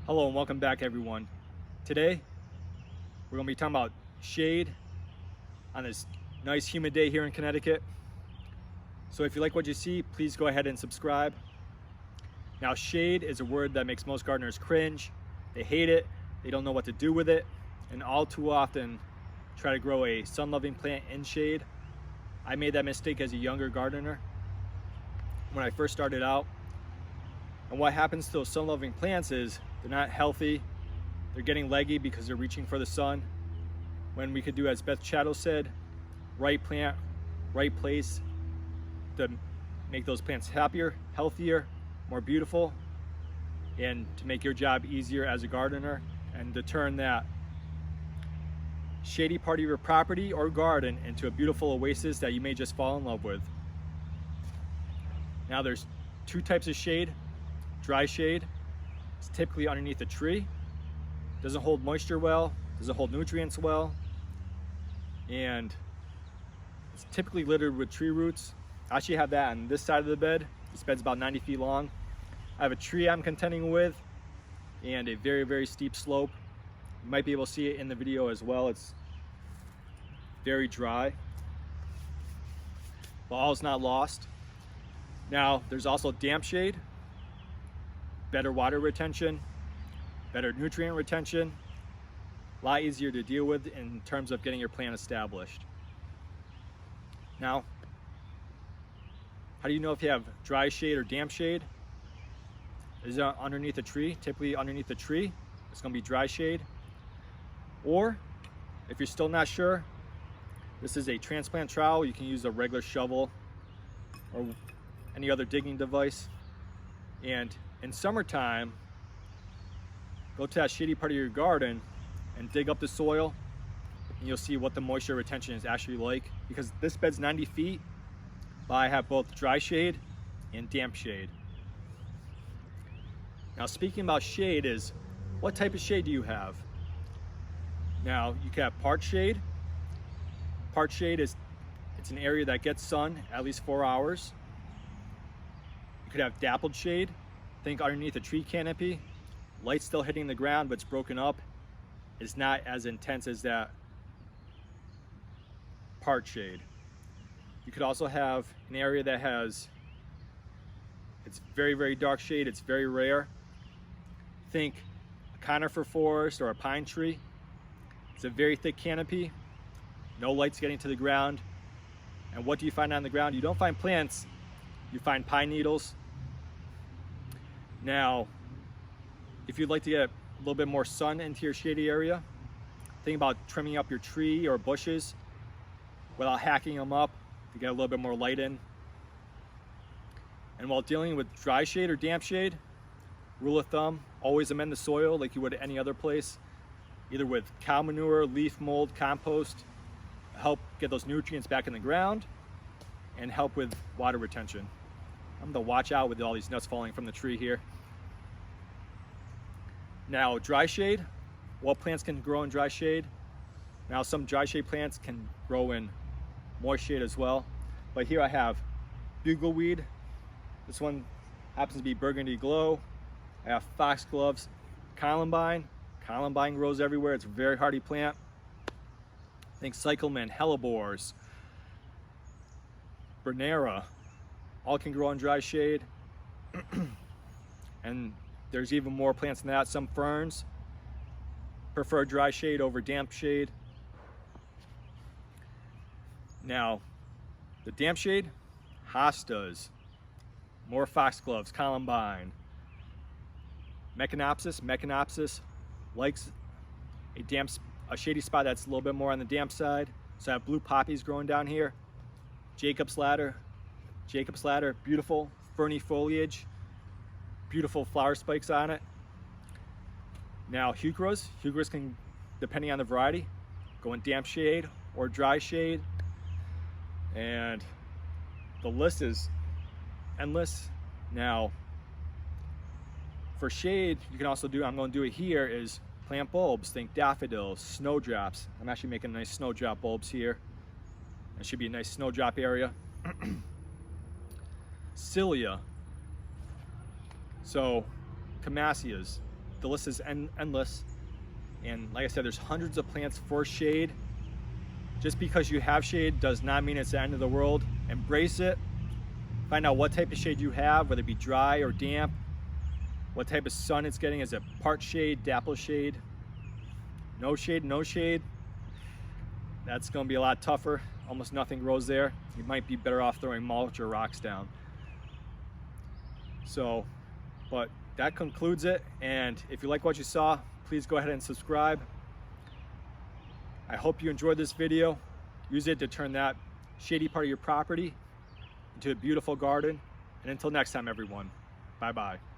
Hello and welcome back, everyone. Today we're going to be talking about shade on this nice humid day here in Connecticut. So if you like what you see, please go ahead and subscribe. Now, shade is a word that makes most gardeners cringe. They hate it, they don't know what to do with it, and all too often try to grow a sun-loving plant in shade. I made that mistake as a younger gardener when I first started out. And what happens to those sun-loving plants is they're not healthy, they're getting leggy because they're reaching for the sun. When we could do, as Beth Chatto said, right plant, right place to make those plants happier, healthier, more beautiful, and to make your job easier as a gardener, and to turn that shady part of your property or garden into a beautiful oasis that you may just fall in love with. Now, there's two types of shade. Dry shade is typically underneath a tree, doesn't hold moisture well, doesn't hold nutrients well, and it's typically littered with tree roots. I actually have that on this side of the bed. This bed's about 90 feet long. I have a tree I'm contending with and a very, very steep slope. You might be able to see it in the video as well. It's very dry, but all's not lost. Now, there's also damp shade. Better water retention, better nutrient retention, a lot easier to deal with in terms of getting your plant established. Now, how do you know if you have dry shade or damp shade? Is it underneath a tree? Typically underneath a tree, it's going to be dry shade. Or if you're still not sure, this is a transplant trowel. You can use a regular shovel or any other digging device. And in summertime, go to that shady part of your garden and dig up the soil, and you'll see what the moisture retention is actually like, because this bed's 90 feet, but I have both dry shade and damp shade. Now, speaking about shade, is what type of shade do you have? Now, you can have part shade. Part shade is, it's an area that gets sun at least 4 hours. You could have dappled shade. Think underneath a tree canopy, light's still hitting the ground, but it's broken up. It's not as intense as that part shade. You could also have an area that has, it's very, very dark shade. It's very rare. Think a conifer forest or a pine tree. It's a very thick canopy. No light's getting to the ground. And what do you find on the ground? You don't find plants, you find pine needles. Now, if you'd like to get a little bit more sun into your shady area, think about trimming up your tree or bushes without hacking them up to get a little bit more light in. And while dealing with dry shade or damp shade, rule of thumb, always amend the soil like you would any other place, either with cow manure, leaf mold, compost, help get those nutrients back in the ground and help with water retention. I'm gonna watch out with all these nuts falling from the tree here. Now, dry shade, what plants can grow in dry shade? Now, some dry shade plants can grow in moist shade as well. But here I have bugleweed. This one happens to be burgundy glow. I have foxgloves, columbine. Columbine grows everywhere. It's a very hardy plant. Think cyclamen, hellebores, bernera, all can grow in dry shade. And there's even more plants than that. Some ferns prefer dry shade over damp shade. Now, the damp shade, hostas, more foxgloves, columbine, Mechanopsis likes a shady spot that's a little bit more on the damp side. So I have blue poppies growing down here. Jacob's ladder, beautiful ferny foliage, beautiful flower spikes on it. Now, heucheras can, depending on the variety, go in damp shade or dry shade, and the list is endless. Now, for shade, you can also do, I'm going to do it here, is plant bulbs. Think daffodils, snowdrops. I'm actually making nice snowdrop bulbs here. It should be a nice snowdrop area. Cilia. So, Camasias. the list is endless. And like I said, there's hundreds of plants for shade. Just because you have shade does not mean it's the end of the world. Embrace it. Find out what type of shade you have, whether it be dry or damp, what type of sun it's getting. Is it part shade, dapple shade, no shade, no shade? That's gonna be a lot tougher. Almost nothing grows there. You might be better off throwing mulch or rocks down. So, but that concludes it. And if you like what you saw, please go ahead and subscribe. I hope you enjoyed this video. Use it to turn that shady part of your property into a beautiful garden. And until next time, everyone, bye-bye.